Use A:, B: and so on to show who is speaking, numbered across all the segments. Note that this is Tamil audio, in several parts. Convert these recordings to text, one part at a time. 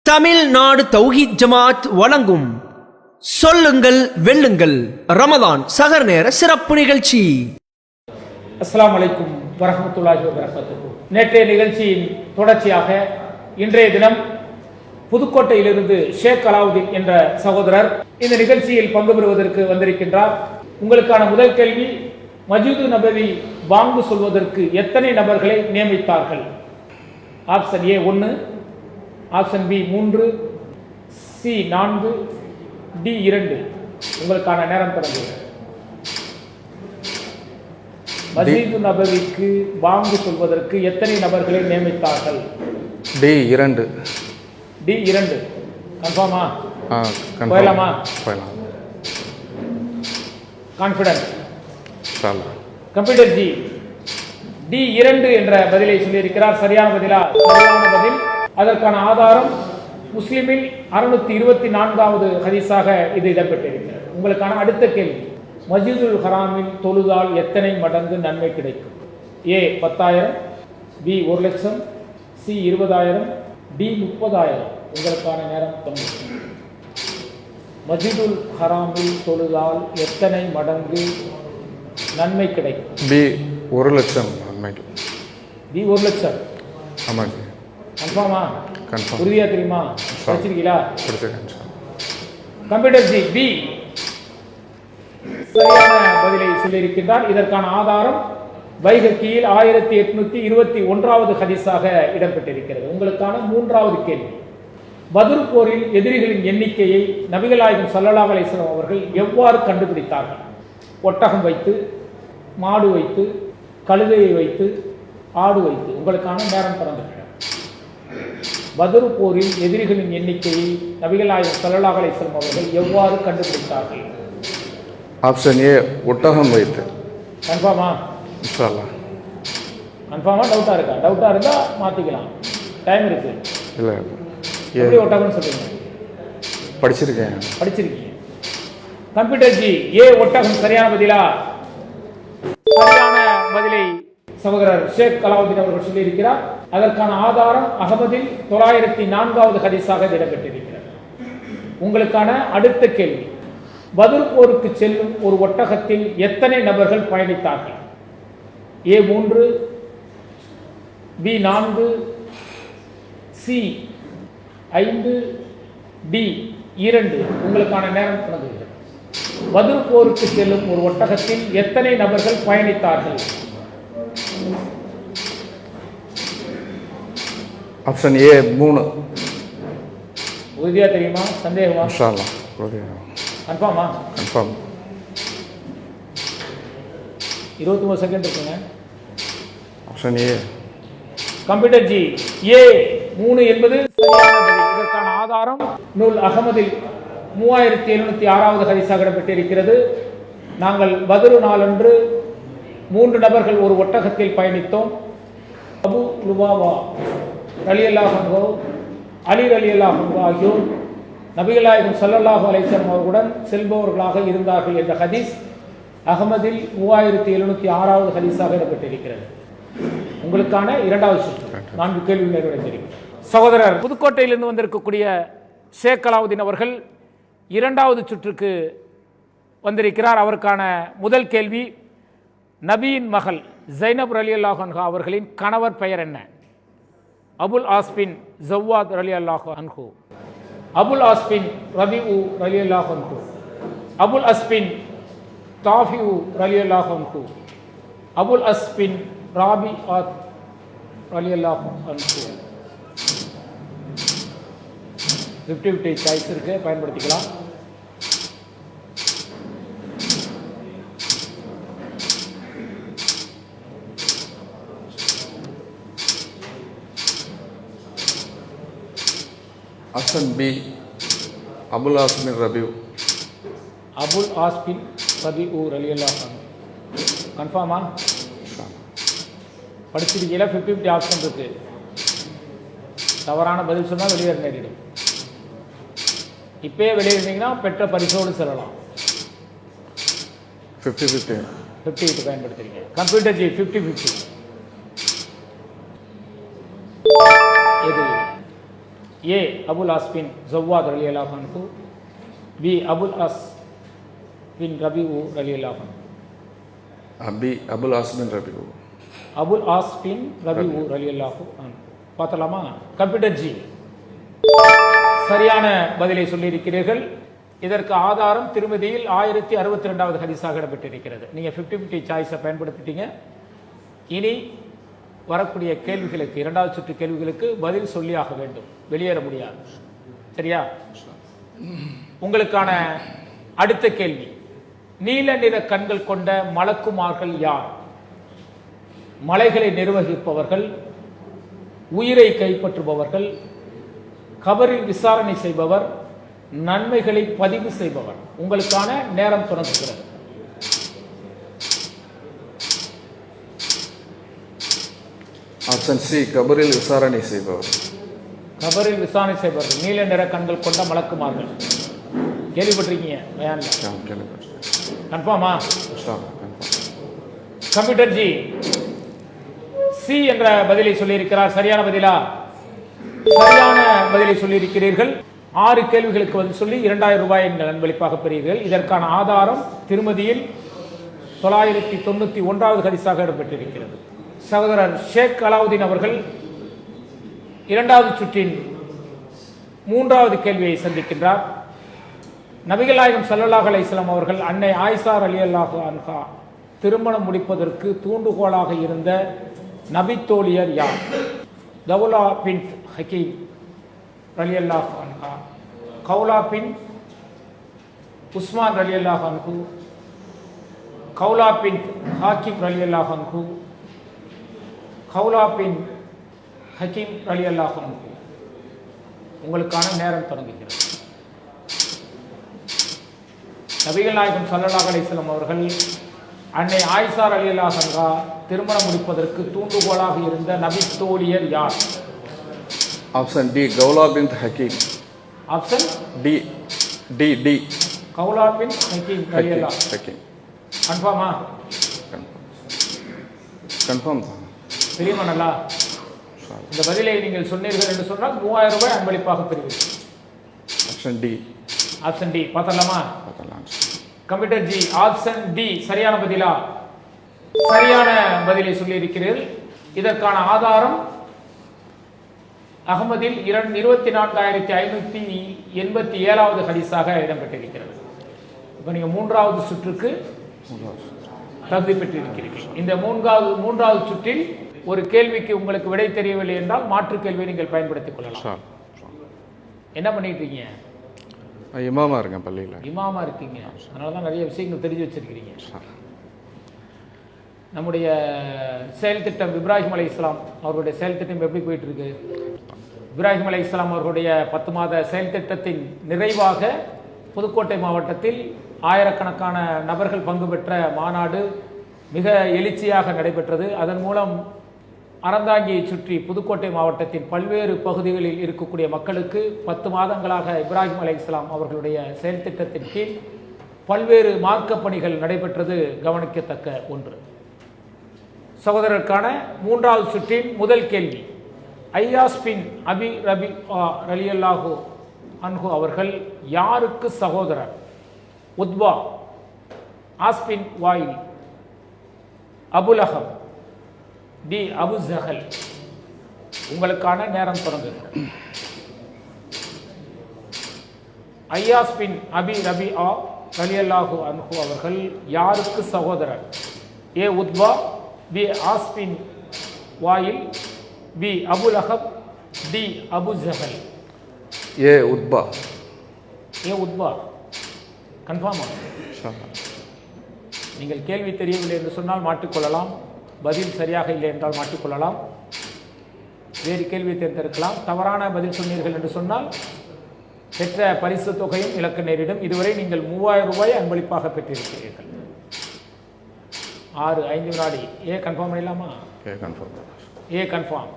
A: தமிழ்நாடு தௌஹீத் ஜமாத் வழங்கும் சொல்லுங்கள் வெல்லுங்கள் ரமதான் சஹர் நேர சிறப்பு நிகழ்ச்சி.
B: அஸ்ஸலாமு அலைக்கும் வரஹ்மத்துல்லாஹி வபரகாத்துஹு. நேற்றைய நிகழ்ச்சியின் தொடர்ச்சியாக இன்றைய தினம் புதுக்கோட்டையிலிருந்து ஷேக் அலாவுதீன் என்ற சகோதரர் இந்த நிகழ்ச்சியில் பங்கு பெறுவதற்கு வந்திருக்கின்றார். உங்களுக்கான முதல் கேள்வி, மஸ்ஜிது நபவி பாங்கு சொல்வதற்கு எத்தனை நபர்களை நியமித்தார்கள்? Option A 1, option B 3, C 4, D 2. உங்களுக்கான நேரம் தொடங்குகிறது. மஸ்ஜிது நபவிக்கு பாங்கு சொல்வதற்கு எத்தனை நபர்களை நியமித்தார்கள்?
C: டி 2.
B: டி 2 கன்ஃபார்மா?
C: போயிடலாமா?
B: கான்ஃபிடன்ட்? கம்ப்யூட்டர் ஜி டி 2 என்ற பதிலை சொல்லியிருக்கிறார். சரியான பதிலா? சரியான பதில். அதற்கான ஆதாரம் முஸ்லிமில் 624வது ஹதீஸாக இது இடம்பெற்றிருக்கிறது. உங்களுக்கான அடுத்த கேள்வி, மஸ்ஜிதுல் ஹராமில் தொழுதால் எத்தனை மடங்கு நன்மை கிடைக்கும்? ஏ 10,000, பி 1,00,000, சி 20,000, டி 30,000. உங்களுக்கான நேரம் தொடங்கும். மஸ்ஜிதுல் ஹராமில் தொழுதால் எத்தனை மடங்கு நன்மை கிடைக்கும்?
C: பி 1,00,000 நன்மை.
B: பி 1,00,000.
C: ஆமாங்க.
B: கன்ஃபார்மா?
C: கன்ஃபார்ம்.
B: உறுதியா தெரியுமா? படிச்சிருக்கீங்களா?
C: படிச்சிருக்கேன்.
B: கம்ப்யூட்டர் ஜி பி சரியான பதிலை சொல்லியிருக்கின்றார். இதற்கான ஆதாரம் பைஹக்கியில் 1821வது ஹதீஸாக இடம்பெற்றிருக்கிறது. உங்களுக்கான மூன்றாவது கேள்வி, பத்ர் போரில் எதிரிகளின் எண்ணிக்கையை நபிகள் நாயகம் ஸல்லல்லாஹு அலைஹி வஸல்லம் அவர்கள் எவ்வாறு கண்டுபிடித்தார்கள்? ஒட்டகம் வைத்து, மாடு வைத்து, கழுதையை வைத்து, ஆடு வைத்து. உங்களுக்கான நேரம் திறந்திருக்கிறது. பத்ர் போரில் எதிரிகளின் எண்ணிக்கையை நபிகள் நாயகம் ஸல்லல்லாஹு அலைஹி வஸல்லம் அவர்கள் எவ்வாறு கண்டுபிடித்தார்கள்?
C: ஆப்ஷன் ஏ ஒட்டகம் வைத்து.
B: கன்ஃபார்மா?
C: இன்ஷா அல்லாஹ்.
B: கன்ஃபார்மா? டவுட்டா இருக்கா? டவுட்டா இருந்தா மாத்திக்கலாம், டைம் இருக்கு.
C: இல்ல
B: எப்படி ஒட்டகம்னு சொல்றீங்க?
C: படிச்சிருக்கேன்.
B: படிச்சிருக்கீங்க. கம்ப்யூட்டர் ஜி ஏ ஒட்டகம் சரியான பதிலா? சரியான பதிலை சகோதரர் ஷேக் அலாவுதீன் அவர்கள் சொல்லியிருக்கிறார். அதற்கான ஆதாரம் அகமதில் 904வது ஹதீஸாக இடம்பெற்றிருக்கிறது. உங்களுக்கான அடுத்த கேள்வி, பத்ர் போருக்கு செல்லும் ஒரு ஒட்டகத்தில் எத்தனை நபர்கள் பயணித்தார்கள்? ஏ 3, பி 4, சி 5, டி 2. உங்களுக்கான நேரம் தொடங்குகிறது. பத்ர் போருக்கு செல்லும் ஒரு ஒட்டகத்தில் எத்தனை நபர்கள் பயணித்தார்கள்?
C: Option A 3.
B: உறுதியா தெரியுமா? சந்தேகமா?
C: இன்ஷா அல்லாஹ்.
B: கன்ஃபார்மா?
C: கன்ஃபார்ம்.
B: 21 செகண்ட் இருக்குங்க.
C: Option A.
B: கம்ப்யூட்டர் ஜி ஏ 3 என்பது சரியான பதில். இதற்கான ஆதாரம் நூல் அகமதில் 3706வது ஹதீஸாக இடம்பெற்றிருக்கிறது. நாங்கள் பத்ர் நாளன்று 3 நபர்கள் ஒரு ஒட்டகத்தில் பயணித்தோம். அபு லுபாபா ரலியல்லாஹு அன்ஹு, அலி ரலியல்லாஹு அன்ஹு ஆகியோர் நபிகள் நாயகம் ஸல்லல்லாஹு அலைஹி வஸல்லம் அவர்களுடன் செல்பவர்களாக இருந்தார்கள் என்ற ஹதீஸ் அகமதில் 3706வது ஹதீஸாக இடம்பெற்றிருக்கிறது. உங்களுக்கான இரண்டாவது சுற்று. 4 கேள்வி நிறைவடைந்திருக்கிறது. சகோதரர் புதுக்கோட்டையிலிருந்து வந்திருக்கக்கூடிய ஷேக் அலாவுதீன் அவர்கள் இரண்டாவது சுற்றுக்கு வந்திருக்கிறார். அவருக்கான முதல் கேள்வி, நபியின் மகள் ஜைனப் ரலியல்லாஹு அன்ஹா அவர்களின் கணவர் பெயர் என்ன? அபுல் ஆஸ் பின் ஜவ்வாத் ரலியல்லாஹு அன்ஹு, அபுல் ஆஸ் பின் ரபிஉ ரலியல்லாஹு அன்ஹு, அபுல் அஸ் பின் தாஃபிஉ ரலியல்லாஹு அன்ஹு, அபுல் அஸ் பின் ராபிஆத் ரலியல்லாஹு அன்ஹு. 50-50 சாய்ஸ் இருக்கு, பயன்படுத்திக்கலாம்.
C: ஆப்ஷன் பி அபுல் ஆஸ்மின் ரபியூ.
B: அபுல் ஆஸ் பின் ரபிஉ ரலியல்லாஹு அன்ஹு. கன்ஃபார்மா? படிச்சிருக்கீங்களா? 50-50 ஆப்ஷன் இருக்கு. தவறான பதில் சொன்னால் வெளியேற நேரிடும். இப்பயே வெளியேறினீங்கன்னா பெற்ற பரிசோடு செல்லலாம். 50-50 பயன்படுத்துறீங்க. கம்ப்யூட்டர் ஜி 50-50. எது ஏ அபுல் ஆஸ் பின் ஜவ்வாத் ரலியல்லாஹு அன்ஹு, பி அபுல் ஆஸ் பின் ரபிஉ ரலியல்லாஹு அன்ஹு.
C: பி அபுல் ஆஸ்மின் ரபியூ.
B: அபுல் ஆஸ் பின் ரபிஉ ரலியல்லாஹு அன்ஹு. பார்த்தலாமா? கம்ப்யூட்டர் ஜி சரியான பதிலை சொல்லியிருக்கிறீர்கள். இதற்கு ஆதாரம் திருமதியில் 1062வது ஹதீஸாக இடம்பெற்றிருக்கிறது. நீங்க 50-50 சாய்ஸை பயன்படுத்திட்டீங்க. இனி வரக்கூடிய கேள்விகளுக்கு, இரண்டாவது சுற்று கேள்விகளுக்கு பதில் சொல்லியாக வேண்டும், வெளியேற முடியாது. சரியா? உங்களுக்கான அடுத்த கேள்வி, நீல நிற கண்கள் கொண்ட மலக்குமார்கள் யார்? மலைகளை நிர்வகிப்பவர்கள், உயிரை கைப்பற்றுபவர்கள், கபரில் விசாரணை செய்பவர், நன்மைகளை பதிவு செய்பவர். உங்களுக்கான நேரம் தொடங்குகிறது.
C: ஆப்ஷன் சி கபரில் விசாரணை செய்பவர்.
B: கபரில் விசாரணை செய்பவர்கள், நீல நிற கண்கள் கொண்ட மலக்குமார்கள். கேள்விப்பட்டிருக்கீங்க பயான்ல? கன்ஃபார்மா? கம்ப்யூட்டர் ஜி சி என்ற பதிலை சொல்லியிருக்கிறார். சரியான பதிலா? சரியான பதிலை சொல்லியிருக்கிறீர்கள். 6 கேள்விகளுக்கு வந்து சொல்லி 2000 ரூபாய் எங்கள் அன்பளிப்பாக பெறுகிறீர்கள். இதற்கான ஆதாரம் திருமதியில் 991வது ஹதீஸாக இடம்பெற்றிருக்கிறது. சகோதரர் ஷேக் அலாவுதீன் அவர்கள் இரண்டாவது சுற்றின் 3வது கேள்வியை சந்திக்கின்றார். நபிகள் நாயகம் ஸல்லல்லாஹு அலைஹி வஸல்லம் அவர்கள் அன்னை ஆயிஷா ரலியல்லாஹு அன்ஹா திருமணம் முடிப்பதற்கு தூண்டுகோலாக இருந்த நபித்தோழியர் யார்? தௌலா பின்த் ஹக்கீம் ரலியல்லாஹு அன்ஹா, கௌலா பின் உஸ்மான் ரலியல்லாஹு அன்ஹு, கௌலா பின் ஹாக்கிம் ரலியல்லாஹு அன்ஹு, கௌலா பின் ஹக்கீம் ரலியல்லாஹு அன்ஹு. உங்களுக்கான நேரம் தொடங்குகிறது. நபிகள் நாயகம் ஸல்லல்லாஹு அலைஹி வஸல்லம் அவர்கள் அன்னை ஆயிஷா ரலியல்லாஹு அன்ஹா திருமணம் முடிப்பதற்கு தூண்டுகோலாக இருந்த நபித்தோழியர் யார்?
C: ஆப்ஷன் டி கௌலா பின் ஹக்கீம்.
B: ஆப்ஷன்
C: டி டி டி
B: கௌலா பின் ஹக்கீம் ரலியல்லாஹு
C: ஹக்கீம்.
B: கன்ஃபார்மா?
C: கன்ஃபார்ம் தான்.
B: தெரியுமா நல்லா? இந்த பதிலை நீங்கள் சொன்னீர்கள் என்று சொன்னால் 3000 ரூபாய் அன்பளிப்பாக பெறுவீர்கள்.
C: Option D.
B: ஆப்ஷன் டி பார்த்தலாமா?
C: பார்க்கலாம்.
B: கம்ப்யூட்டர் ஜி ஆப்ஷன் டி சரியான பதிலா? சரியான பதிலை சொல்லி இருக்கிறீர்கள். இதற்கான ஆதாரம் அகமதில் 24587வது ஹதீஸாக இடம்பெற்றிருக்கிறது. இப்போ நீங்க 3வது சுற்றுக்கு தகுதி பெற்றிருக்கிறீர்கள். இந்த மூன்றாவது சுற்றில் ஒரு கேள்விக்கு உங்களுக்கு விடை தெரியவில்லை என்றால் மாற்று கேள்வியை நீங்கள் பயன்படுத்திக் கொள்ளலாம். என்ன பண்ணிட்டு இருக்கீங்க?
C: இமாமா இருக்கேன் பள்ளியில்.
B: இமாமா இருக்கீங்க, அதனால தான் நிறைய விஷயங்கள் தெரிஞ்சு வச்சிருக்கிறீங்க. நம்முடைய செயல் திட்டம் இப்ராஹிம் அலைஹிஸ்ஸலாம் அவர்களுடைய செயல் திட்டம் எப்படி போயிட்டு இருக்கு? இப்ராஹிம் அலைஹிஸ்ஸலாம் அவர்களுடைய 10 மாத செயல் திட்டத்தின் நிறைவாக புதுக்கோட்டை மாவட்டத்தில் ஆயிரக்கணக்கான நபர்கள் பங்கு பெற்ற மாநாடு மிக எழுச்சியாக நடைபெற்றது. அதன் மூலம் அறந்தாங்கியை சுற்றி புதுக்கோட்டை மாவட்டத்தின் பல்வேறு பகுதிகளில் இருக்கக்கூடிய மக்களுக்கு 10 மாதங்களாக இப்ராஹிம் அலைஹிஸ்ஸலாம் அவர்களுடைய செயல் திட்டத்தின் கீழ் பல்வேறு மார்க்க பணிகள் நடைபெற்றது கவனிக்கத்தக்க ஒன்று. சகோதரருக்கான 3வது சுற்றின் முதல் கேள்வி, ஐயாஸ் பின் அபி ரபி ரலியல்லாஹு அன்ஹு அவர்கள் யாருக்கு சகோதரர்? உத்பா, ஆஸ்பின் வாயில், அபுலஹப், டி அபு ஜஹல். உங்களுக்கான நேரம் தொடங்குகிறது. ஐயாஸ் பின் அபி ரபி ரலியல்லாஹு அன்ஹு அவர்கள் யாருக்கு சகோதரர்? ஏ உத்பா, பி ஆஸ்பின் வாயில், பி அபுலஹப், டி அபு ஜஹல்.
C: ஏ உத்பா.
B: ஏ உத்பா கன்ஃபார்ம். நீங்கள் கேள்வி தெரியவில்லை என்று சொன்னால் மாற்றிக்கொள்ளலாம், பதில் சரியாக இல்லை என்றால் மாற்றிக்கொள்ளலாம், வேறு கேள்வி தேர்ந்தெடுக்கலாம். தவறான பதில் சொன்னீர்கள் என்று சொன்னால் பெற்ற பரிசு தொகையும் இழக்க நேரிடும். இதுவரை நீங்கள் 3000 ரூபாய் அன்பளிப்பாக பெற்றிருக்கிறீர்கள். 5 வினாடி. ஏ கன்ஃபார்ம் பண்ணிடலாமா? ஏ கன்ஃபார்ம்.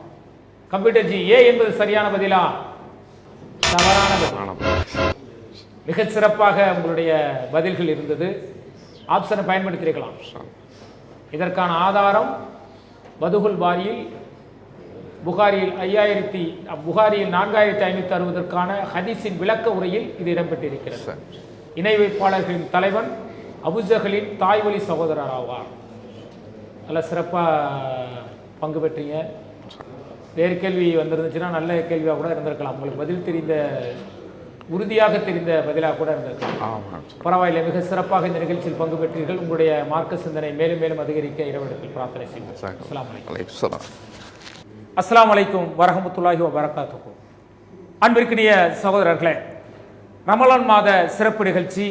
B: கம்ப்யூட்டர் ஜி ஏ என்பது சரியான பதிலா? தவறான பதில். மிகச் சிறப்பாக உங்களுடைய பதில்கள் இருந்தது. ஆப்ஷனை பயன்படுத்தியிருக்கலாம். இதற்கான ஆதாரம் பதுகுல் பாரியில் புகாரியில் 4560 ஹதீஸின் விளக்க உரையில் இது இடம்பெற்றிருக்கிறது. இணை வைப்பாளர்களின் தலைவன் அபுஜஹலின் தாய்வழி சகோதரர் ஆவார். நல்ல சிறப்பாக பங்கு பெற்றீங்க. வேறு கேள்வி வந்திருந்துச்சுன்னா நல்ல கேள்வியாக கூட இருந்திருக்கலாம். உங்களுக்கு பதில் தெரிந்த உறுதியாக தெரிந்த பதிலாக கூட இருந்திருக்கலாம். பரவாயில்லை, மிக சிறப்பாக இந்த நிகழ்ச்சியில் பங்கு பெற்றீர்கள். உங்களுடைய மார்க்க சிந்தனை மேலும் மேலும் அதிகரிக்க இறைவனிடத்தில் பிரார்த்தனை செய்வோம். அஸ்ஸலாமு அலைக்கும் வரஹ்மத்துல்லாஹி வபரகாத்துஹு. அன்பிற்கினிய சகோதரர்களே, ரமலான் மாத சிறப்பு நிகழ்ச்சி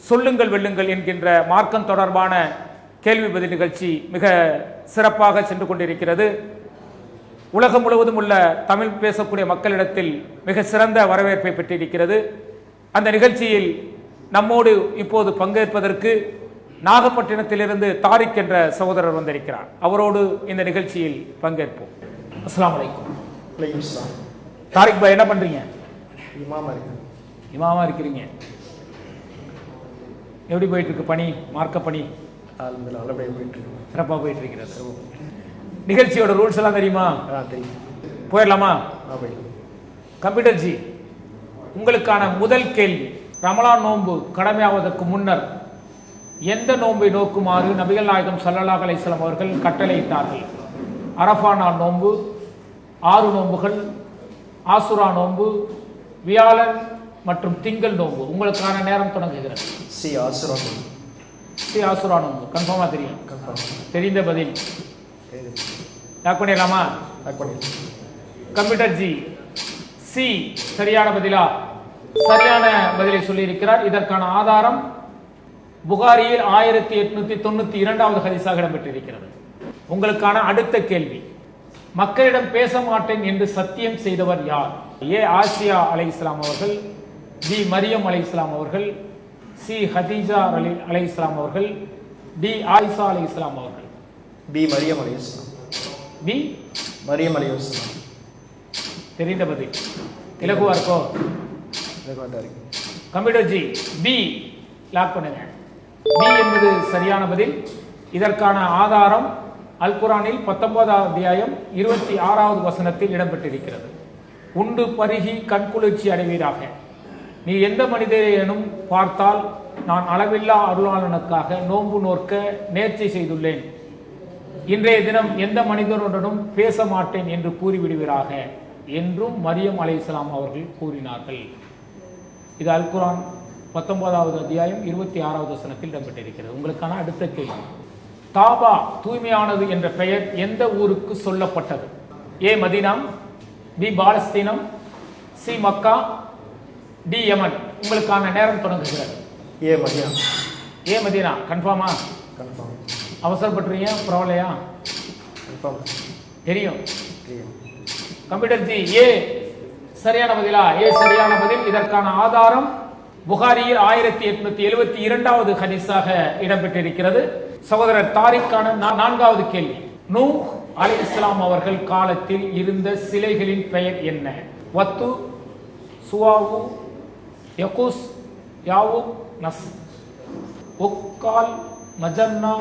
B: சொல்லுங்கள் வெல்லுங்கள் என்கின்ற மார்க்கம் தொடர்பான கேள்வி பதில் நிகழ்ச்சி மிக சிறப்பாக சென்று கொண்டிருக்கிறது. உலகம் முழுவதும் உள்ள தமிழ் பேசக்கூடிய மக்களிடத்தில் மிக சிறந்த வரவேற்பை பெற்றிருக்கிறது. அந்த நிகழ்ச்சியில் நம்மோடு இப்போது பங்கேற்பதற்கு நாகப்பட்டினத்திலிருந்து தாரிக் என்ற சகோதரர் வந்திருக்கிறார். அவரோடு இந்த நிகழ்ச்சியில் பங்கேற்போம். அஸ்ஸலாமு அலைக்கும். தாரிக் பாய், என்ன பண்றீங்க? இமாமா இருக்கிறீங்க. எப்படி போயிட்டு இருக்கு பணி, மார்க்க பணி? சிறப்பாக போயிட்டு இருக்கிறது. நிகழ்ச்சியோட ரூல்ஸ் எல்லாம் தெரியுமா? போயிடலாமா? கம்ப்யூட்டர் ஜி, உங்களுக்கான முதல் கேள்வி, ரமலான் நோன்பு கடமையாவதற்கு முன்னர் எந்த நோன்பை நோக்குமாறு நபிகள் நாயகம் ஸல்லல்லாஹு அலைஹி வஸல்லம் அவர்கள் கட்டளையிட்டார்கள்? அரஃபா நாள் நோன்பு, 6 நோன்புகள், ஆசுரா நோன்பு, வியாழன் மற்றும் திங்கள் நோன்பு. உங்களுக்கான நேரம் தொடங்குகிறது. ஆசுரா நோன்பு கன்ஃபார்மா தெரியும்? தெரிந்த பதில் லாக் பண்ணிடலாமா? கம்ப்யூட்டர் ஜி, சி சரியான பதிலா? சரியான பதிலை சொல்லி இருக்கிறார். இதற்கான ஆதாரம் புகாரியில் 1892 ஹதீஸாக இடம்பெற்றிருக்கிறது. உங்களுக்கான அடுத்த கேள்வி, மக்களிடம் பேச மாட்டேன் என்று சத்தியம் செய்தவர் யார்? ஏ ஆசியா அலைஹிஸ்ஸலாம் அவர்கள், பி மரியம் அலைஹிஸ்ஸலாம் அவர்கள், சி ஹதீஜா அலைஹிஸ்ஸலாம் அவர்கள், டி ஆயிஷா அலைஹிஸ்ஸலாம் அவர்கள்.
D: பி மரியம் அலைஹிஸ்ஸலாம்.
B: பி
D: மரியம் அலைஹிஸ்ஸலாம்.
B: தெரிந்த பதில். இலகுவா இருக்கோ? கம்ப்யூட்டர் ஜி, பி லாக் பண்ணுங்க. பி என்பது சரியான பதில். இதற்கான ஆதாரம் அல் குர்ஆனில் 19வது அத்தியாயம் 26வது வசனத்தில் இடம்பெற்றிருக்கிறது. உண்டு பருகி கண்குளிர்ச்சி அடைவீராக, நீ எந்த மனிதரையேனும் பார்த்தால் நான் அளவில்லா அருளாளனுக்காக நோன்பு நோற்க நேர்ச்சை செய்துள்ளேன். இன்றைய தினம் எந்த மனிதனுடனும் பேச மாட்டேன் என்று கூறிவிடுவீராக என்றும் மரியம் அலைஹிஸ்ஸலாம் அவர்கள் கூறினார்கள். இது அல் குர்ஆன் 19வது அத்தியாயம் 26வது வசனத்தில் இடம்பெற்றிருக்கிறது. உங்களுக்கான அடுத்த கேள்வி, தாபா தூய்மையானது என்ற பெயர் எந்த ஊருக்கு சொல்லப்பட்டது? ஏ மதீனா, பி பாலஸ்தீனம், சி மக்கா, டி யமன். உங்களுக்கான நேரம் தொடங்குகிறது.
D: ஏ மதீனா.
B: ஏ மதீனா கன்ஃபார்மா?
D: கன்ஃபார்ம்.
B: அவசரப்பட்டுறீங்க, பரவாயில்லையா?
D: கன்ஃபார்ம்.
B: தெரியும். கம்ப்யூட்டர் ஜி, ஏ சரியான பதிலா? ஏ சரியான பதில். இதற்கான ஆதாரம் புகாரியில் 1872வது ஹதீஸாக இடம்பெற்றிருக்கிறது. சகோதரர் தாரிக்கான 4வது கேள்வி, நூஹ் அலைஹிஸ்ஸலாம் அவர்கள் காலத்தில் இருந்த சிலைகளின் பெயர் என்ன? வத்து, சுவாவு, யகூஸ், யாவூக், நஸ். ஒக்கால், மஜன்னா,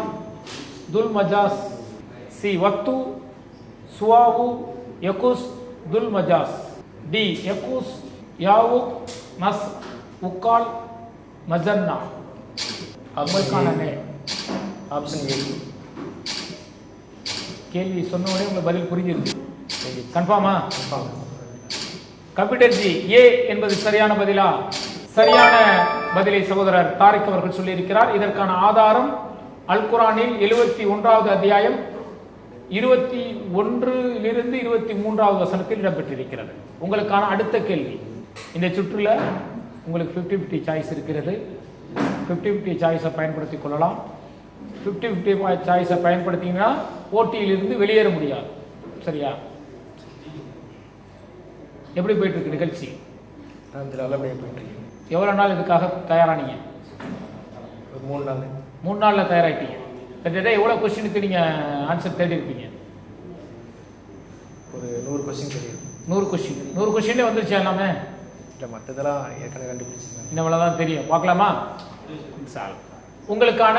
B: துல் மஜாஸ். சி வத்து, சுவாவு, யகூஸ், துல் மஜாஸ். டி யகூஸ், யாவூக், நஸ், உக்கால், மஜன்னா. உங்களுக்கான
D: ஆப்ஷன் ஏ.
B: கேள்வி சொன்ன உடனே உங்க பதில் புரிஞ்சிருக்கு. கன்ஃபார்மா?
D: கன்ஃபார்ம்.
B: கம்ப்யூட்டர் ஜி, ஏ என்பது சரியான பதிலா? சரியான பதிலை சகோதரர் தாரிக் அவர்கள் சொல்லியிருக்கிறார். இதற்கான ஆதாரம் அல் குர்ஆனில் 71வது அத்தியாயம் 21லிருந்து 23வது வசனத்தில் இடம்பெற்றிருக்கிறது. உங்களுக்கான அடுத்த கேள்வி, இந்த சுற்றுல உங்களுக்கு 50-50 சாய்ஸ் இருக்கிறது. 50-50 சாய்ஸை பயன்படுத்திக் கொள்ளலாம். 50-50 சாய்ஸை பயன்படுத்திங்கன்னா போட்டியிலிருந்து வெளியேற முடியாது. சரியா? எப்படி போயிட்டு இருக்கு நிகழ்ச்சி?
D: நல்லபடியாக போயிட்டு இருக்கு.
B: எவ்வளோ நாள் இதுக்காக தயாரானீங்க?
D: ஒரு 3 நாள்.
B: 3 நாளில் தயாராகிட்டீங்க. கிட்டத்தட்ட எவ்வளோ கொஸ்டினுக்கு நீங்கள் ஆன்சர் தேடி இருப்பீங்க?
D: ஒரு 100 கொஸ்டின் தெரியும்.
B: 100 கொஸ்டின். 100 கொஸ்டின்லேயே வந்துருச்சு எல்லாமே?
D: இல்லை, மற்றதெல்லாம் ஏற்கனவே கண்டுபிடிச்சிருந்தேன்.
B: இன்னும் தான் தெரியும். பார்க்கலாமா? உங்களுக்கான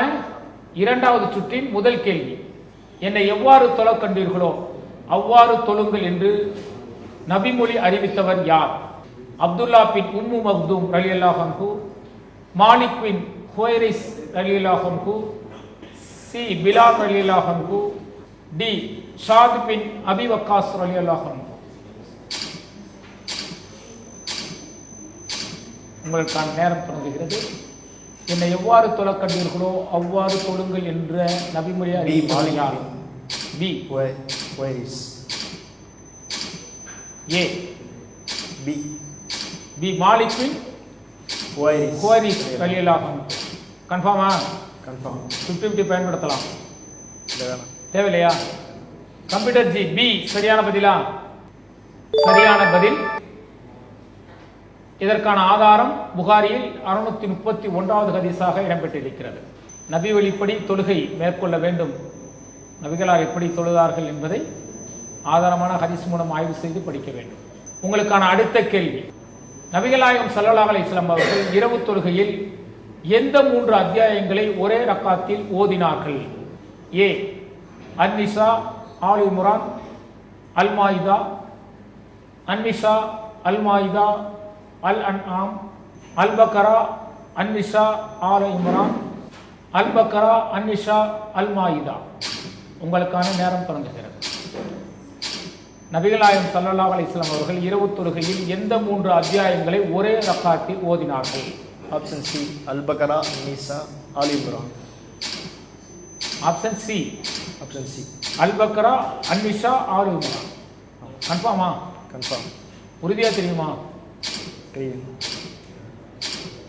B: 2வது சுற்றின் முதல் கேள்வி, என்னை எவ்வாறு தொலை கண்டீர்களோ அவ்வாறு தொழுங்கள் என்று நபிமொழி அறிவித்தவர் யார்? அப்துல்லா பின் உம்மு மக்தூம் ரலியல்லாஹு அன்ஹு, மாலிக் பின் ஹுவைரிஸ் ரலியல்லாஹு அன்ஹு, சி பிலால் ரலியல்லாஹு அன்ஹு, டி ஷாத் பின் அபி வக்காஸ் ரலியல்லாஹு அன்ஹு. உங்களுக்கான நேரம் தொடங்குகிறது. என்னை எவ்வாறு தொழக் கண்டீர்களோ அவ்வாறு தொழுங்கள் என்ற நபிமொழி அறிவித்தவர் யார்? பி
D: Where's
B: ஏ
D: B?
B: பி மாலிக் பின்
D: Where's
B: ஹுவைரிஸ் ரலியல்லாஹு அன்ஹு. கன்ஃபார்மா?
D: Confirm.
B: 50-50 பயன்படுத்தலாம்.
D: இல்லை வேணாம்.
B: தேவையில்லையா? கம்ப்யூட்டர் ஜி பி சரியான பதிலா? சரியான பதில். இதற்கான ஆதாரம் புகாரியில் 631வது ஹதீஸாக இடம்பெற்றிருக்கிறது. நபி வழிப்படி தொழுகை மேற்கொள்ள வேண்டும், நபிகளார் எப்படி தொழுதார்கள் என்பதை ஆதாரமான ஹதீஸ் மூலம் ஆய்வு செய்து படிக்க வேண்டும். உங்களுக்கான அடுத்த கேள்வி, நபிகள் நாயகம் ஸல்லல்லாஹு அலைஹி வஸல்லம் அவர்கள் இரவு தொழுகையில் எந்த 3 அத்தியாயங்களை ஒரே ரக்காத்தில் ஓதினார்கள்? ஏ அன்-நிசா, ஆல் இம்ரான், அல் மாயிதா, அன்-நிசா, அல் மாயிதா, அல் அன்ஆம், அல் பக்கரா, அன்-நிசா, ஆல் இம்ரான், அல் பக்கரா, அன்-நிசா, அல் மாயிதா. உங்களுக்கான நேரம் தொடங்குகிறது. நபிகள் நாயகம் ஸல்லல்லாஹு அலைஹி வஸல்லம் அவர்கள் இரவு தொழுகையில் எந்த 3 அத்தியாயங்களை ஒரே ரக்காத்தில் ஓதினார்கள்?
D: ஆப்ஷன் சி அல்-பக்ரா, நிசா, ஆல் இம்ரான்.
B: ஆப்ஷன் சி
D: ஆப்ஷன் சி
B: அல் பக்ரா, அன்-நிசா, ஆல் இம்ரான். கன்ஃபார்மா?
D: கன்ஃபார்ம்.
B: உறுதியா தெரியுமா?
D: தெரியும்.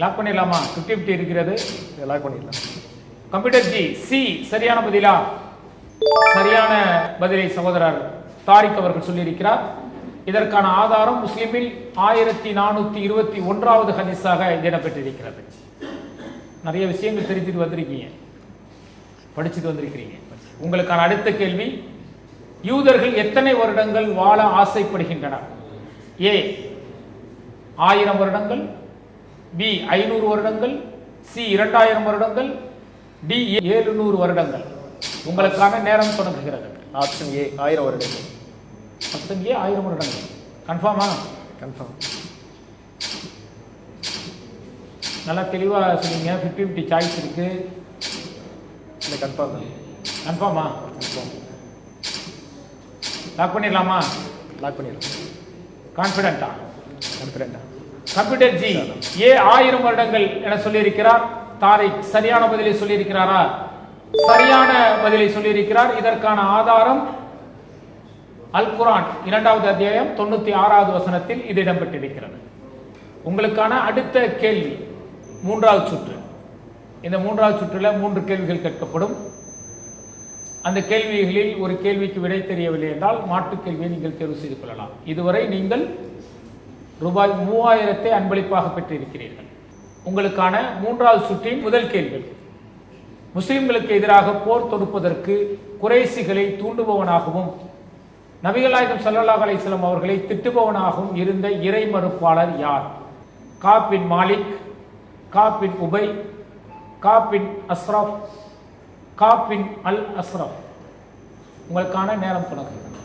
B: லாக் பண்ணிடலாமா? 50-50 இருக்கிறது.
D: லாக் பண்ணிடலாம்.
B: கம்ப்யூட்டர் ஜி சி சரியான பதிலா? சரியான பதிலை சகோதரர் தாரிக் அவர்கள் சொல்லியிருக்கிறார். இதற்கான ஆதாரம் முஸ்லிமில் 1421வது ஹதீஸாக இடம்பெற்றிருக்கிறது. நிறைய விஷயங்கள் தெரிஞ்சுட்டு வந்திருக்கீங்க, படிச்சுட்டு வந்திருக்கிறீங்க. உங்களுக்கான அடுத்த கேள்வி, யூதர்கள் எத்தனை வருடங்கள் வாழ ஆசைப்படுகின்றனர்? ஏ 1000 வருடங்கள், பி 500 வருடங்கள், சி 2000 வருடங்கள், டி 700 வருடங்கள். உங்களுக்கான நேரம் தொடங்குகிறது.
D: ஆப்ஷன் ஏ 1000 வருடங்கள்.
B: ஆப்ஷன் ஏ 1000 வருடங்கள். கன்ஃபார்மா?
D: கன்ஃபார்ம்.
B: நல்லா தெளிவாக சொன்னீங்க. 50-50 சாய்ஸ் இருக்கு.
D: இல்லை கன்ஃபார்ம் தான்.
B: கன்ஃபார்மா?
D: கன்ஃபார்ம்.
B: லாக் பண்ணிடலாமா?
D: லாக் பண்ணிடலாம்.
B: கான்ஃபிடென்ட்டா?
D: கான்ஃபிடென்ட்டா?
B: கம்ப்யூட்டர் ஜி ஏ 1000 வருடங்கள் என சொல்லியிருக்கிறார். தாரிக் சரியான பதிலை சொல்லியிருக்கிறாரா? சரியான பதிலை சொல்லியிருக்கிறார். இதற்கான ஆதாரம் அல் குர்ஆன் 2வது அத்தியாயம் 96வது வசனத்தில் இது இடம்பெற்றிருக்கிறது. உங்களுக்கான அடுத்த கேள்வி 3வது சுற்று. இந்த 3வது சுற்றுல 3 கேள்விகள் கேட்கப்படும். அந்த கேள்விகளில் ஒரு கேள்விக்கு விடை தெரியவில்லை என்றால் மாற்று கேள்வியை நீங்கள் தேர்வு செய்து கொள்ளலாம். இதுவரை நீங்கள் ரூபாய் 3000 அன்பளிப்பாக பெற்றிருக்கிறீர்கள். உங்களுக்கான 3வது சுற்றின் முதல் கேள்வி, முஸ்லிம்களுக்கு எதிராக போர் தொடுப்பதற்கு குறைசிகளை தூண்டுபவனாகவும் நபிகள் நாயகம் ஸல்லல்லாஹு அலைஹி வஸல்லம் அவர்களை திட்டுபவனாகவும் இருந்த இறை மறுப்பாளர் யார்? காப் பின் மாலிக், காப் பின் உபை, காப் பின் அஸ்ரஃப், காப் பின் அல் அஸ்ரஃப். உங்களுக்கான நேரம் தொடங்குகிறது.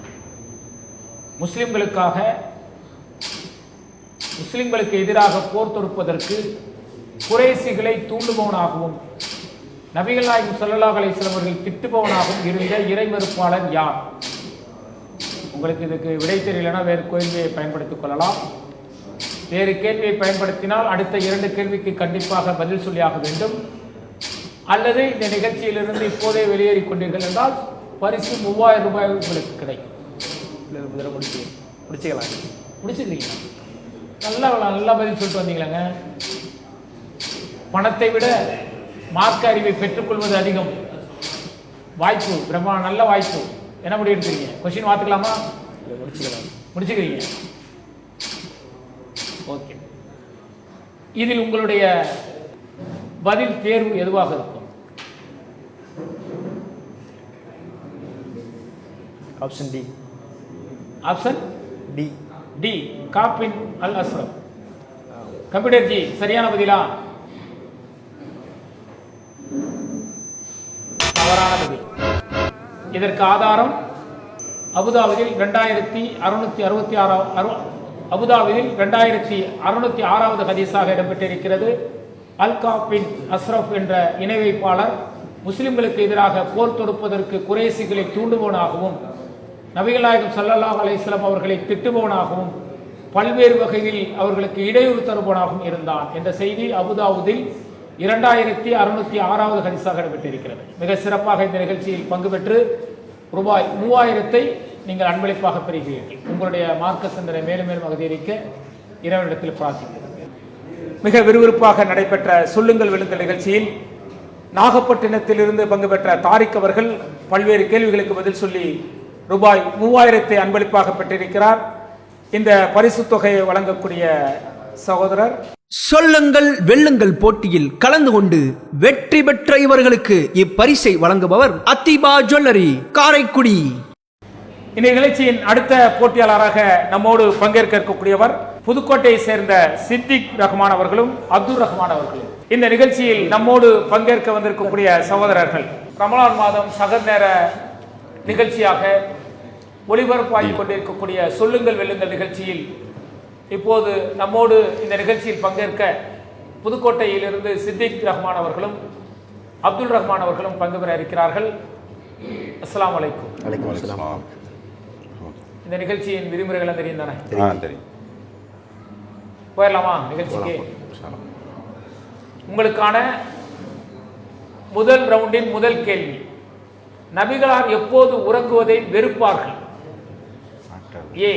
B: முஸ்லிம்களுக்கு எதிராக போர் தொடுப்பதற்கு குறைசிகளை தூண்டுபவனாகவும் நபிகள் நாயகம் ஸல்லல்லாஹு அலைஹி வஸல்லம் அவர்கள் திட்டுபவனாகவும் இருந்த இறை மறுப்பாளர் யார்? உங்களுக்கு இதுக்கு விடை தெரியலன்னா வேறு கேள்வியை பயன்படுத்திக் கொள்ளலாம். வேறு கேள்வியை பயன்படுத்தினால் அடுத்த 2 கேள்விக்கு கண்டிப்பாக பதில் சொல்லியாக வேண்டும். அல்லது இந்த நிகழ்ச்சியிலிருந்து இப்போதே வெளியேறி கொண்டீர்கள் என்றால் பரிசு 3000 ரூபாய் உங்களுக்கு கிடைக்கும்.
D: முடிச்சுக்கலாம்.
B: முடிச்சுக்கிறீங்களா? நல்லா பதில் சொல்லிட்டு வந்தீங்களாங்க. பணத்தை விட மார்க்க அறிவை பெற்றுக்கொள்வது அதிகம். வாய்ப்பு நல்ல வாய்ப்பு. என்ன முடிவு எடுக்கிறீங்க? கொஸ்டின் பார்த்துக்கலாமா? முடிச்சுக்கிறீங்க. ஓகே. இதில் உங்களுடைய பதில் தேர்வு எதுவாக இருக்கும்?
D: Option D.
B: Option
D: D.
B: D காபின் அல் அஸ்ரப். கம்ப்யூட்டர் ஜி சரியான பதிலா? தவறான பதில். இதற்கு ஆதாரம் அபுதாபியில் 2606வது ஹதீஸாக இடம்பெற்றிருக்கிறது. அல்கா பின் அஸ்ரப் என்ற இணை வைப்பாளர் முஸ்லிம்களுக்கு எதிராக போர் தொடுப்பதற்கு குறைசிகளை தூண்டுபவனாகவும் நபிகள் நாயகம் ஸல்லல்லாஹு அலைஹி வஸல்லம் அவர்களை திட்டுபவனாகவும் பல்வேறு வகையில் அவர்களுக்கு இடையூறு தருபவனாகவும் இருந்தான் என்ற செய்தி அபுதாவுதில் 2606வது ஹதீஸாக இடம்பெற்றிருக்கிறது. மிக சிறப்பாக இந்த நிகழ்ச்சியில் பங்கு பெற்று ரூபாய் 3000 நீங்கள் அன்பளிப்பாக பெறுகிறீர்கள். உங்களுடைய மார்க்க சிந்தனை மேலும் மேலும் அதிகரிக்க இறைவனிடத்தில் பிரார்த்திக்கிறேன். மிக விறுவிறுப்பாக நடைபெற்ற சொல்லுங்கள் வெல்லுங்கள் நிகழ்ச்சியில் நாகப்பட்டினத்திலிருந்து பங்கு பெற்ற தாரிக் அவர்கள் பல்வேறு கேள்விகளுக்கு பதில் சொல்லி ரூபாய் 3000 அன்பளிப்பாக பெற்றிருக்கிறார். இந்த பரிசு தொகையை வழங்கக்கூடிய சகோதரர்
A: சொல்லுங்கள் வெல்லுங்கள் போட்டியில் கலந்து கொண்டு வெற்றி பெற்ற இவர்களுக்கு இப்பரிசை வழங்குபவர் அத்திபா ஜுவல்லரி, காரைக்குடி.
B: இந்த நிகழ்ச்சியின் அடுத்த போட்டியாளராக நம்மோடு பங்கேற்க இருக்கக்கூடியவர் புதுக்கோட்டையை சேர்ந்த சித்திக் ரஹ்மான் அவர்களும் அப்துல் ரஹ்மான் அவர்களும். இந்த நிகழ்ச்சியில் நம்மோடு பங்கேற்க வந்திருக்கக்கூடிய சகோதரர்கள் ரமலான் மாதம் சகர் நேர நிகழ்ச்சியாக ஒளிபரப்பாகிக் கொண்டிருக்கக்கூடிய சொல்லுங்கள் வெல்லுங்கள் நிகழ்ச்சியில் இப்போது நம்மோடு இந்த நிகழ்ச்சியில் பங்கேற்க புதுக்கோட்டையிலிருந்து சித்திக் ரஹ்மான் அவர்களும் அப்துல் ரஹ்மான் அவர்களும் பங்கு பெற இருக்கிறார்கள். அஸ்ஸலாமு அலைக்கும். இந்த நிகழ்ச்சியின் விதிமுறைகள் தெரியும் தானே?
E: தெரியும்.
B: போயிடலாமா நிகழ்ச்சிக்கு? உங்களுக்கான முதல் ரவுண்டின் முதல் கேள்வி, நபிகளார் எப்போது உறங்குவதை வெறுப்பார்கள்? ஏ,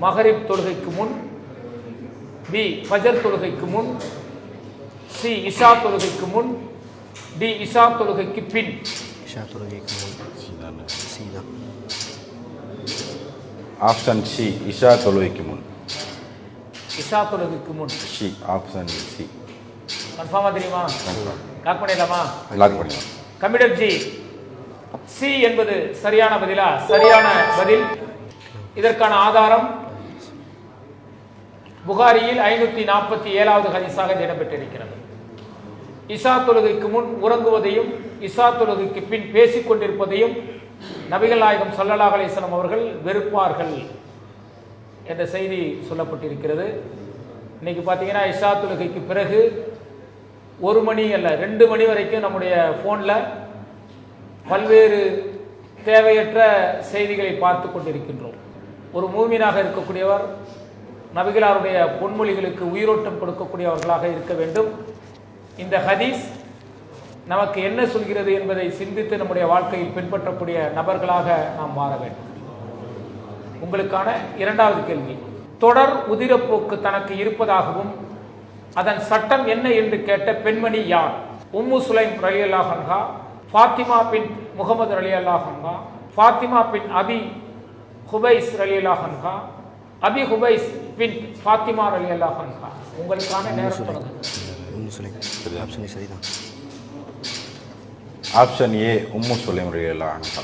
B: மகரிப் தொழுகைக்கு முன், பி ஃபஜர் தொழுகைக்கு முன், சி இஷா தொழுகைக்கு முன், டி இஷா தொழுகைக்கு பின்.
E: ஆப்ஷன் சி இஷா தொழுகைக்கு முன்.
B: இஷா தொழுகைக்கு முன்.
E: C option C.
B: கன்ஃபார்மா தெரியுமா? லாக் பண்ணிடலாமா?
E: லாக் பண்ணிடலாம்.
B: கம்ப்யூட்டர் ஜி, சி என்பது சரியான பதிலா? சரியான பதில். இதற்கான ஆதாரம் புகாரியில் 547வது ஹதீஸாக இடம்பெற்றிருக்கிறது. இஷா தொழுகைக்கு முன் உறங்குவதையும் இஷா தொழுகைக்கு பின் பேசிக் கொண்டிருப்பதையும் நபிகள் நாயகம் ஸல்லல்லாஹு அலைஹி வஸல்லம் அவர்கள் வெறுப்பார்கள் என்ற செய்தி சொல்லப்பட்டிருக்கிறது. இன்னைக்கு பார்த்தீங்கன்னா இஷா தொழுகைக்கு பிறகு 1 மணி அல்ல 2 மணி வரைக்கும் நம்முடைய ஃபோனில் பல்வேறு தேவையற்ற செய்திகளை பார்த்து கொண்டிருக்கின்றோம். ஒரு மூமினாக இருக்கக்கூடியவர் நபிகளாருடைய பொன்மொழிகளுக்கு உயிரோட்டம் கொடுக்கக்கூடியவர்களாக இருக்க வேண்டும். இந்த ஹதீஸ் நமக்கு என்ன சொல்கிறது என்பதை சிந்தித்து நம்முடைய வாழ்க்கையில் பின்பற்றக்கூடிய நபர்களாக நாம் மாற வேண்டும். உங்களுக்கான இரண்டாவது கேள்வி, தொடர் உதிரப்போக்கு தனக்கு இருப்பதாகவும் அதன் சட்டம் என்ன என்று கேட்ட பெண்மணி யார்? உம்மு சுலைம் ரலியல்லாஹு அன்ஹா, ஃபாத்திமா பின் முகமது ரலியல்லாஹு அன்ஹா, ஃபாத்திமா பின் அபி ஹுபைஸ் ரலியல்லாஹு அன்ஹா, அபி ஹுபைஸ் பின் ஃபாத்திமா ரலியல்லாஹு அன்ஹா. உங்களுக்கான நேரம் தொடங்குது.
E: ஆப்ஷன் ஏ உம்மு சுலைம் ரலியல்லாஹு அன்ஹா.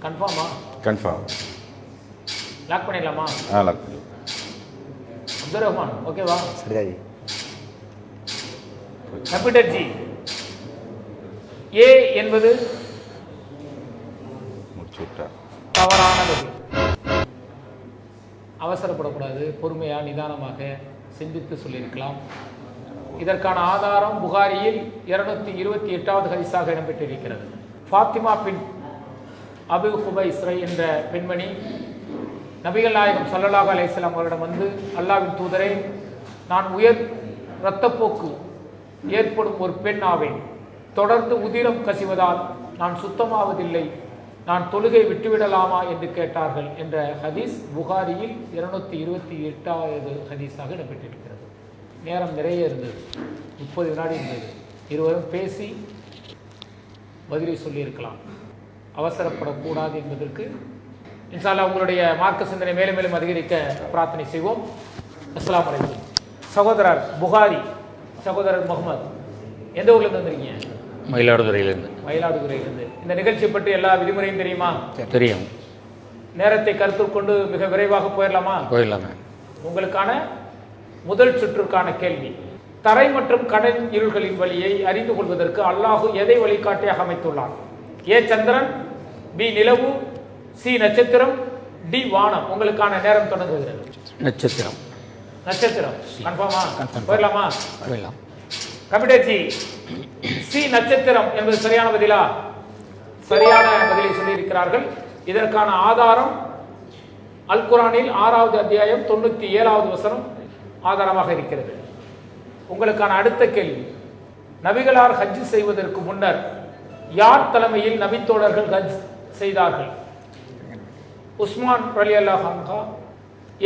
B: கன்ஃபார்மா?
E: கன்ஃபார்ம்.
B: லாக் பண்ணிடலாமா?
E: லாக் பண்ணி.
B: அப்துல் ரஹ்மான் ஓகேவா?
D: சரியாஜி.
B: கம்ப்யூட்டர் ஜி, ஏ என்பது தவறானது. அவசரப்படக்கூடாது, பொறுமையா நிதானமாக சிந்தித்து சொல்லியிருக்கலாம். இதற்கான ஆதாரம் புகாரியில் 228வது ஹதீஸாக இடம்பெற்றிருக்கிறது. ஃபாத்திமா பின் அபு ஹுபைஸ் என்ற பெண்மணி நபிகள் நாயகம் ஸல்லல்லாஹு அலைஹி வஸல்லம் அவரிடம் வந்து, அல்லாஹ்வின் தூதரே, நான் உயர் இரத்தப்போக்கு ஏற்படும் ஒரு பெண் ஆவேன், தொடர்ந்து உதிரம் கசிவதால் நான் சுத்தமாவதில்லை, நான் தொழுகை விட்டுவிடலாமா என்று கேட்டார்கள் என்ற ஹதீஸ் புகாரியில் 228வது ஹதீஸாக இடம்பெற்றிருக்கிறது. நேரம் நிறைய இருந்தது, 30 வினாடி இருந்தது. இருவரும் பேசி பதிலை சொல்லியிருக்கலாம். அவசரப்படக்கூடாது என்பதற்கு இன்ஷா அல்லாஹ் உங்களுடைய மார்க்க சிந்தனை மேலும் மேலும் அதிகரிக்க பிரார்த்தனை செய்வோம். அஸ்ஸலாமு அலைக்கும். சகோதரர் புகாரி, சகோதரர் முகமது, எந்த ஊர்லேருந்து வந்துருக்கீங்க?
F: மயிலாடுதுறையிலிருந்து.
B: மயிலாடுதுறையிலிருந்து. இந்த நிகழ்ச்சியை பற்றி எல்லா விதிமுறையும் தெரியுமா?
F: தெரியும்.
B: நேரத்தை கருத்தில் கொண்டு மிக விரைவாக போயிடலாமா?
F: போயிடலாமே.
B: உங்களுக்கான முதல் சுற்றுக்கான கேள்வி, தரை மற்றும் கடல் இருள்களின் வழியை அறிந்து கொள்வதற்கு அல்லாஹு எதை வழிகாட்டியாக அமைத்துள்ளார்? ஏ சந்திரன், பி நிலவு, சி நட்சத்திரம், டி வானம். உங்களுக்கான நேரம் தொடங்குகிறது.
F: நட்சத்திரம்.
B: நட்சத்திரம் கன்ஃபார்மா? போயிடலாமா?
F: போயிடலாம்.
B: கம்ப்யூட்டர் ஜி, சி நட்சத்திரம் என்பது சரியான பதிலா? சரியான பதிலை சொல்லியிருக்கிறார்கள். இதற்கான ஆதாரம் அல் குரானில் 6வது அத்தியாயம் 97வது வசனம் ஆதாரமாக இருக்கிறது. உங்களுக்கான அடுத்த கேள்வி, நபிகளார் ஹஜ் செய்வதற்கு முன்னர் யார் தலைமையில் நபித்தோழர்கள் ஹஜ் செய்தார்கள்? உஸ்மான் ரலியல்லாஹு அன்ஹு,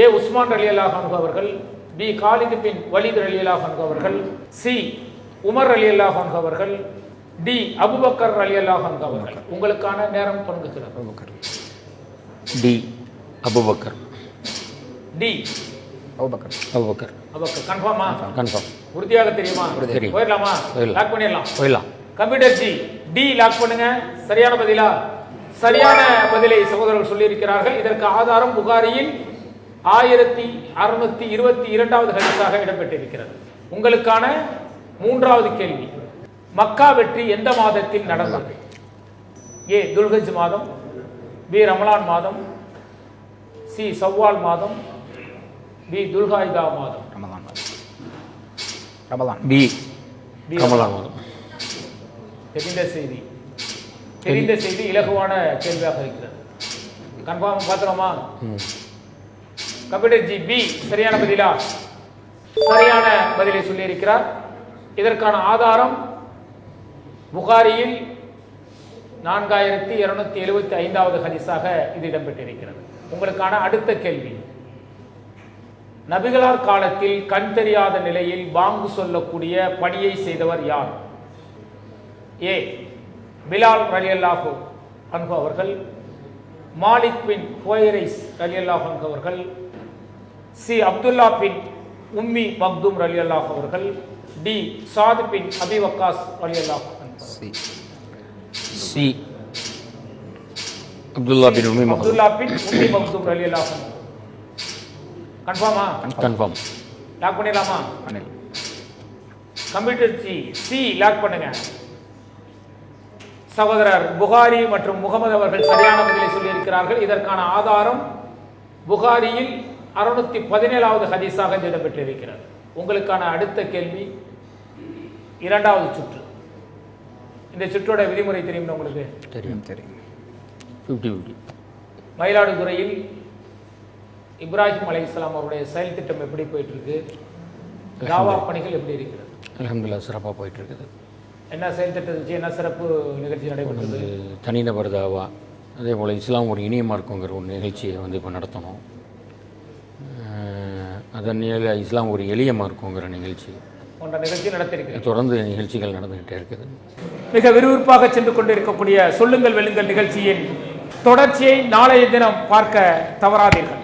B: ஏ உஸ்மான் ரலியல்லாஹு அன்ஹு அவர்கள், பி காலித் பின் வலீத் ரலியல்லாஹு அன்ஹு அவர்கள், சி உமர் ரலியல்லாஹு அன்ஹு அவர்கள், டி அபூபக்கர் ரலியல்லாஹு அன்ஹு அவர்கள். உங்களுக்கான நேரம் தொடங்குகிறது.
F: டி அபூபக்கர்.
B: டி
F: அபூபக்கர்.
B: அபூபக்கர் கன்ஃபார்மா?
F: கன்ஃபார்ம்.
B: உறுதியாக தெரியுமா?
F: தெரியும்.
B: போயிடலாமா?
F: போயிடலாம்.
B: லாக் பண்ணிடலாம்.
F: போயிடலாம்.
B: கம்ப்யூட்டர் ஜி, டி லாக் பண்ணுங்க. சரியான பதிலா? சரியான பதிலை சகோதரர்கள் சொல்லி இருக்கிறார்கள். இதற்கு ஆதாரம் புகாரியில் 1622வது ஹதீஸாக இடம்பெற்றிருக்கிறது. உங்களுக்கான மூன்றாவது கேள்வி, மக்கா வெற்றி எந்த மாதத்தில் நடந்தது? ஏ துல்ஹஜ் மாதம், பி ரமலான் மாதம், சி சவ்வால் மாதம், பி துல்காய்தா மாதம்.
F: பி ரமலான் மாதம்.
B: தெரிந்த செய்தி இலகுவான கேள்வியாக இருக்கிறது. கன்ஃபார்ம் பார்த்துறோமா? கம்ப்யூட்டர் ஜி, பி சரியான பதிலா? சரியான பதிலை சொல்லி இருக்கிறார். இதற்கான ஆதாரம் புகாரியில் 4275வது ஹதீஸாக இது இடம்பெற்றிருக்கிறது. உங்களுக்கான அடுத்த கேள்வி, நபிகளார் காலத்தில் கண் தெரியாத நிலையில் பாங்கு சொல்லக்கூடிய பணியை செய்தவர் யார்? ஏ பிலால் ரலியல்லாஹு அன்ஹு அவர்கள், மாலிக் பின் ஹுவைரிஸ் ரலியல்லாஹு அன்ஹு அவர்கள், சி அப்துல்லா பின் உம்மி மக்தூம் ரலியல்லாஹு அவர்கள், டி சாத் பின் அபி வக்காஸ் ரலியல்லாஹு அன்ஹு.
F: சி அப்துல்லா பின் உம்மி மக்தூம்.
B: அப்துல்லா பின் உம்மி மக்தூம் ரலியல்லாஹு அன்ஹு. கன்ஃபார்மா?
F: கன்ஃபார்ம்.
B: லாக் பண்ணிடலாமா? கம்ப்யூட்டர் ஜி, சி லாக் பண்ணுங்க. சகோதரர் புகாரி மற்றும் முகமது அவர்கள் சரியான பதிலை சொல்லி இருக்கிறார்கள். இதற்கான ஆதாரம் புகாரியில் 617வது ஹதீஸாக இடம்பெற்றிருக்கிறது. உங்களுக்கான அடுத்த கேள்வி, இரண்டாவது சுற்று. இந்த சுற்றோட விதிமுறை தெரியும் உங்களுக்கு?
F: தெரியும். 50-50.
B: மயிலாடுதுறையில் இப்ராஹிம் அலைஹிஸ்ஸலாம் அவருடைய செயல் திட்டம் எப்படி போயிட்டு இருக்கு? தாவா பணிகள் எப்படி இருக்கிறது?
F: அல்ஹம்துலில்லாஹ் சிறப்பாக போயிட்டு இருக்குது.
B: என்ன செயல் திட்டத்தை என்ன சிறப்பு நிகழ்ச்சி நடைபெற்றது?
F: தனிநபர் தாவா, அதே போல் இஸ்லாம் ஒரு இனிய மார்க்கங்கிற ஒரு நிகழ்ச்சியை இப்போ நடத்தணும். அதன் இஸ்லாம் ஒரு எளிய மார்க்கங்கிற நிகழ்ச்சி
B: போன்ற நிகழ்ச்சி நடத்திருக்கிறது.
F: தொடர்ந்து நிகழ்ச்சிகள் நடந்துகிட்டே இருக்குது.
B: மிக விறுவிறுப்பாக சென்று கொண்டிருக்கக்கூடிய சொல்லுங்கள் வெல்லுங்கள் நிகழ்ச்சியின் தொடர்ச்சியை நாளைய தினம் பார்க்க தவறாதீர்கள்.